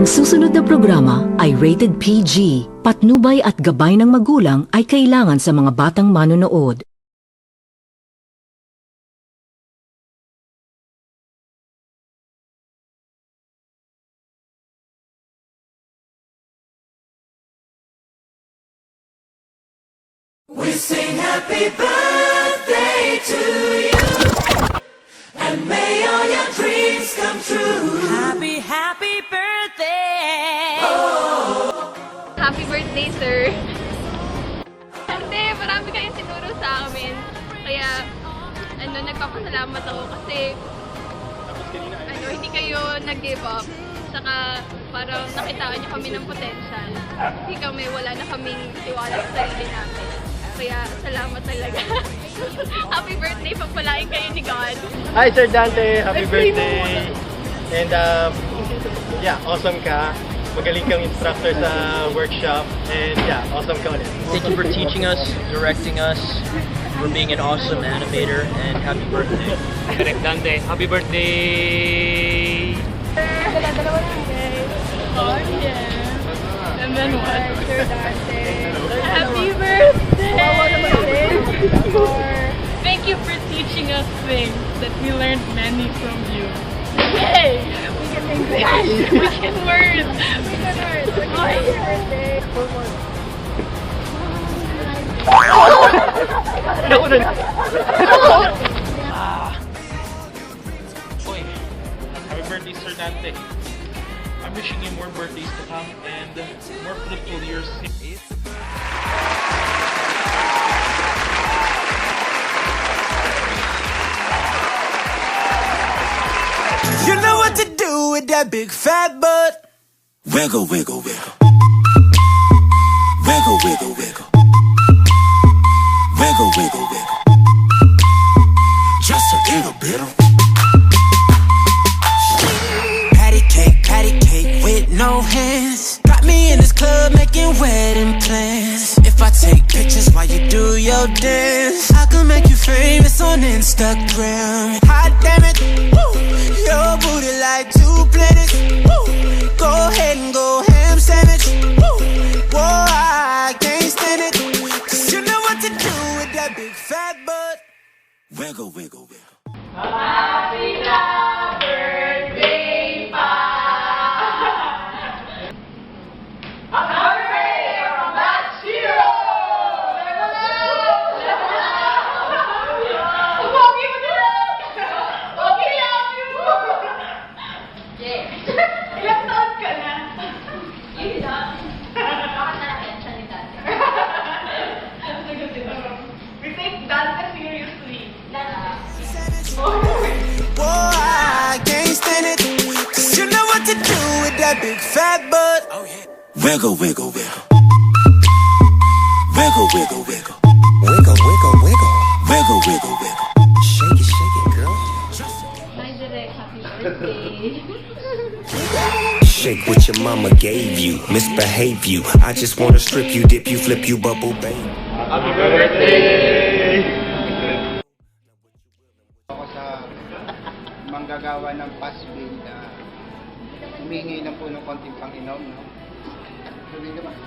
Ang susunod na programa ay rated PG. Patnubay at gabay ng magulang ay kailangan sa mga batang manonood. We sing happy birthday to you, and may all your dreams come true. Happy, happy birthday! Happy birthday, sir! Hindi, marami kayong tinuro sa amin. Kaya, nagpapasalamat ako kasi hindi kayo nag-give up. Saka, parang nakitaan niyo kami ng potential. Hindi kami, wala na kaming tiwala sa sarili namin. Kaya, salamat talaga. Happy birthday, pagpalain kayo ni God. Hi Sir Dante, happy birthday! And yeah, awesome ka. Magaling kang instructor sa workshop. And yeah, awesome ka ulit. Thank you for teaching us, directing us, for being an awesome animator, and happy birthday. Direct Dante, happy birthday! Dalawa lang, guys. Oh, yeah. And then what? Sir Dante. Happy birthday! Thank you for teaching us things that we learned many from you. Yay! We can English! We can words! We can words! Happy birthday! Boy, happy birthday, Sir Dante. I'm wishing you more birthdays to come and more fruitful years. You know what to do with that big fat butt. Wiggle, wiggle, wiggle. Wiggle, wiggle, wiggle. Wiggle, wiggle, wiggle. Just a little bit of patty cake with no hands. Got me in this club making wedding plans. If I take pictures while you do your dance, I can make you famous on Instagram. Hot damn it, woo. Your booty like 2 planets. Woo. Go ahead and go ham sandwich. Woo. Whoa, I can't stand it. 'Cause you know what to do with that big fat butt. Wiggle, wiggle, wiggle. Ilang taon ka na? Yun lang. Baka na-attention ni Dante. We take Dante seriously. Whoa, I can't stand it. 'Cause you know what to do with that big fat butt. Oh, yeah. Wiggle, wiggle, wiggle. Wiggle, wiggle, wiggle. Wiggle, wiggle, wiggle. Wiggle, wiggle, wiggle. Shake it, girl. Hi, Direk. Happy birthday. Shake what your mama gave you, misbehave you. I just wanna strip you, dip you, flip you, bubble baby. Happy birthday! Ako sa manggagawa ng pasbil na humingi lang po ng konting pang-inom, no? Humingi ka ba?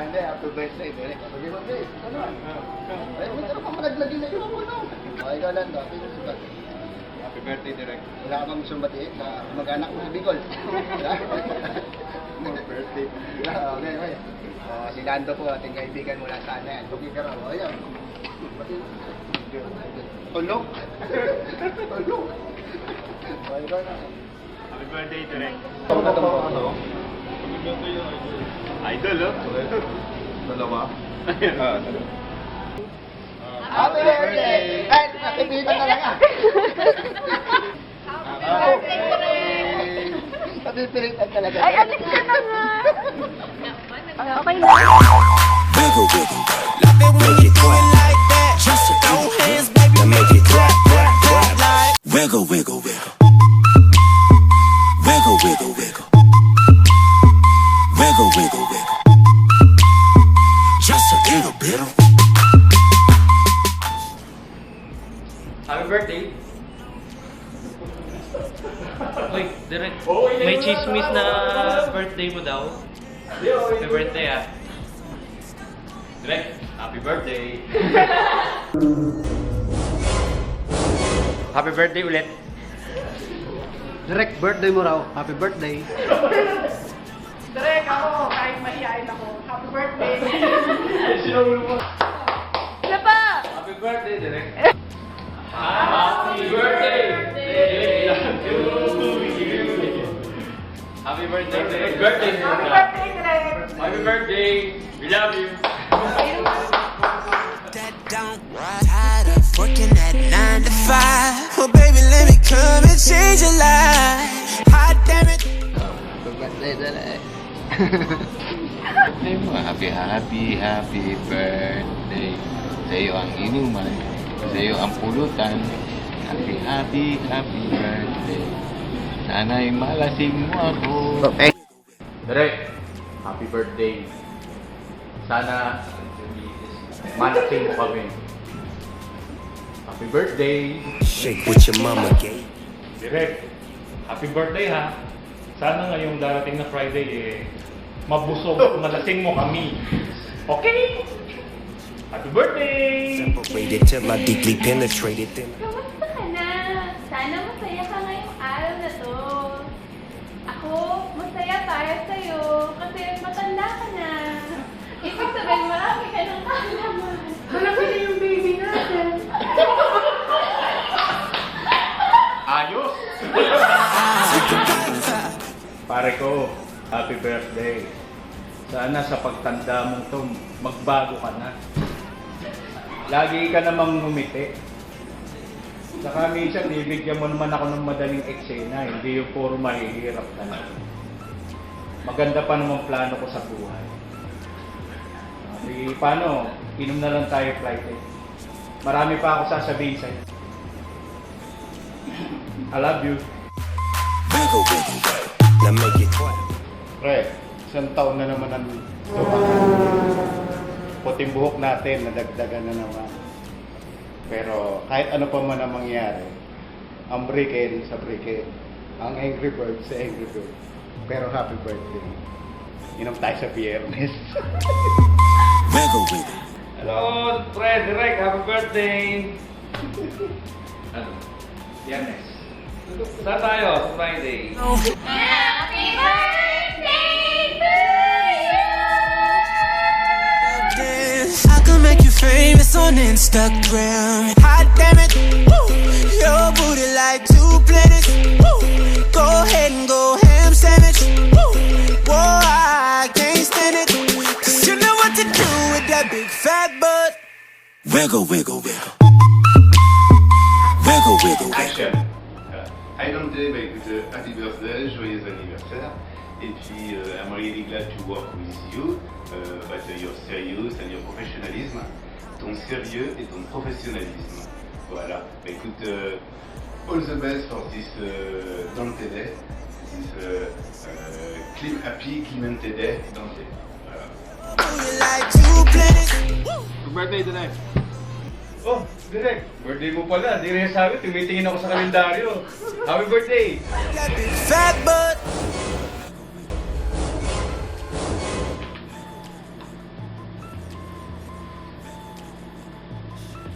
Hindi, happy birthday, Derek. Happy birthday, ano? Ay, huwag ka naman naglagay na yun, ano? Okay, ikaw lang, happy birthday. Happy birthday, Derek. Wala ka bang gusto batiin sa mag-anak mo sa Bicol? Happy birthday. Okay, okay. Si Lando po, ating kaibigan mula sana yan. Tugi ka raw, ayan. Tulog? Tulog? Okay, ikaw na. Happy birthday, Direk. Ano? Idol, oh. Dalawa. Happy birthday! Ay, nakibigan na lang ah! Happy birthday! Napipilitan talaga. Ay, alis ka na nga. Okay na. Wiggle, wiggle, love it when you do it like that. Just throw hands, baby. Now make it clap, clap, clap. Like wiggle, wiggle, wiggle. Wiggle, wiggle, wiggle. Wiggle, wiggle, wiggle. Just a little bit of. Happy birthday! Uy, direct. May chismis na birthday mo daw. Happy birthday ah. Direct, happy birthday. Happy birthday ulit. Direct, birthday mo raw. Happy birthday. Direk, ako, kahit mahihain ako. Happy birthday! Isa pa! Happy birthday, direct. Happy birthday! Happy birthday, direct. Birthday, Happy birthday, Direk! Happy birthday! We love you! That don't tired of working at 9 to 5. Well, baby, let me come and change your life. Hot damn it. Birthday, Direk. Happy birthday. Sa'yo ang inuman, sa'yo ang pulutan. Happy birthday. Sana'y malasing mo ako. Okay. Direk, happy birthday. Sana malasing mo kami. Happy birthday. Shake what your mama gave. Direk, happy birthday ha. Sana ngayong darating na Friday mabusog at malasing mo kami. Okay? Happy birthday! Separated till I deeply penetrated them. Kamusta ka na? Sana masaya ka ngayong araw na to. Ako, masaya para sa'yo kasi matanda ka na. Ibig sabihin, marami ka ng kaalaman. Malaki na yung baby natin. Ayos! Pare ko, happy birthday. Sana sa pagtanda mong to, magbago ka na. Lagi ka namang ngumiti. Saka minsan, bibigyan mo naman ako ng madaling eksena, hindi yung puro mahihirap ka na. Maganda pa naman plano ko sa buhay. Di paano, inom na lang tayo flight eh. Marami pa ako sasabihin sa'yo. I love you. Wiggle, wiggle. Now make it clap. Pre, isang taon na naman ang puting buhok natin, nadagdagan na naman. Pero kahit ano pa man ang mangyari, ang break-in sa break-in, ang Angry Bird sa Angry Bird. Pero happy birthday. Inom tayo sa Biyernes. Wiggle, wiggle. Hello, Fred, Direk, happy birthday! Ano? Yanes. Saan tayo? Sa Friday. Happy birthday to you! Dance. I could make you famous on Instagram. Hot damn it. Woo. Your booty like 2 planets. Woo. Go ahead and go ham sandwich. Woo. Whoa, I can't stand it. 'Cause you know what to do with that big fat butt. Wiggle, wiggle, wiggle. Wiggle, wiggle, wiggle. Hi Dante, bah écoute, happy birthday, joyeux anniversaire. Et puis, I'm really glad to work with you, but your serious and your professionalism, ton sérieux et ton professionnalisme. Voilà, bah écoute, all the best for this Dante Day, this happy Clemente Day Dante. Voilà. Happy birthday today. Oh, Direk, birthday mo pala. Di rin sabi, tumitingin ako sa kalendaryo. Happy birthday! That big fat butt.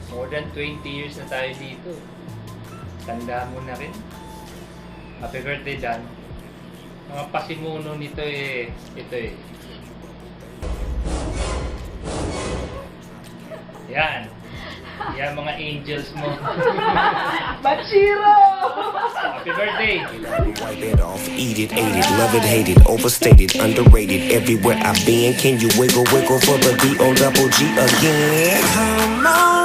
More than 20 years na tayo dito. Tanda mo na rin. Happy birthday, Dan. Mga pasimuno nito ito eh. Yan. Yan mga angels mo. Bachiro! Happy birthday! Wipe it off, eat it, ate it, love it, hate it, overstated, underrated. Everywhere I've been, can you wiggle, wiggle for the D-O-double-G again? Come on.